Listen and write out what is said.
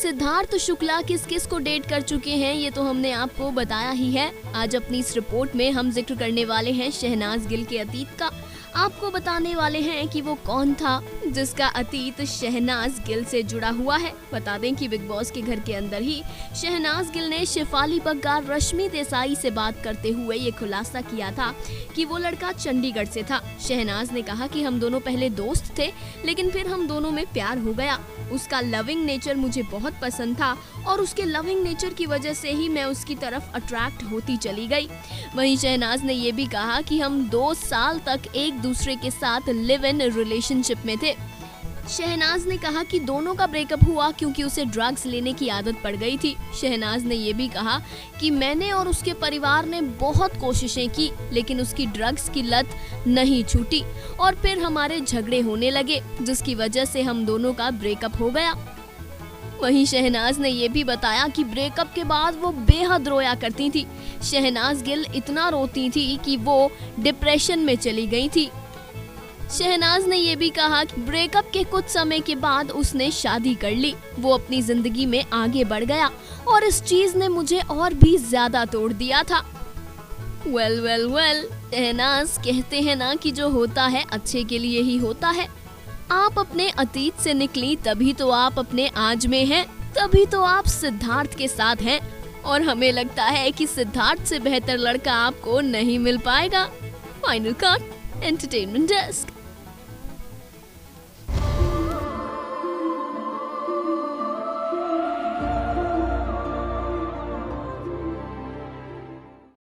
सिद्धार्थ शुक्ला किस किस को डेट कर चुके हैं ये तो हमने आपको बताया ही है। आज अपनी इस रिपोर्ट में हम जिक्र करने वाले हैं शहनाज गिल के अतीत का। आपको बताने वाले हैं कि वो कौन था जिसका अतीत शहनाज गिल से जुड़ा हुआ है। बता दें कि बिग बॉस के घर के अंदर ही शहनाज गिल ने शेफाली बग्गार रश्मि देसाई से बात करते हुए ये खुलासा किया था कि वो लड़का चंडीगढ़ से था। शहनाज ने कहा कि हम दोनों पहले दोस्त थे लेकिन फिर हम दोनों में प्यार हो गया। उसका लविंग नेचर मुझे बहुत पसंद था और उसके लविंग नेचर की वजह से ही मैं उसकी तरफ अट्रैक्ट होती चली गई। वहीं शहनाज ने ये भी कहा कि हम 2 साल तक एक दूसरे के साथ लिव इन रिलेशनशिप में थे। शहनाज ने कहा कि दोनों का ब्रेकअप हुआ क्योंकि उसे ड्रग्स लेने की आदत पड़ गई थी। शहनाज ने ये भी कहा कि मैंने और उसके परिवार ने बहुत कोशिशें की लेकिन उसकी ड्रग्स की लत नहीं छूटी और फिर हमारे झगड़े होने लगे जिसकी वजह से हम दोनों का ब्रेकअप हो गया। वहीं शहनाज ने ये भी बताया कि ब्रेकअप के बाद वो बेहद रोया करती थी। शहनाज गिल इतना रोती थी कि वो डिप्रेशन में चली गई थी। शहनाज ने ये भी कहा कि ब्रेकअप के कुछ समय के बाद उसने शादी कर ली। वो अपनी जिंदगी में आगे बढ़ गया और इस चीज ने मुझे और भी ज्यादा तोड़ दिया था। वेल शहनाज कहते हैं ना कि जो होता है अच्छे के लिए ही होता है। आप अपने अतीत से निकली तभी तो आप अपने आज में हैं, तभी तो आप सिद्धार्थ के साथ हैं और हमें लगता है कि सिद्धार्थ से बेहतर लड़का आपको नहीं मिल पाएगा। Final cut entertainment desk.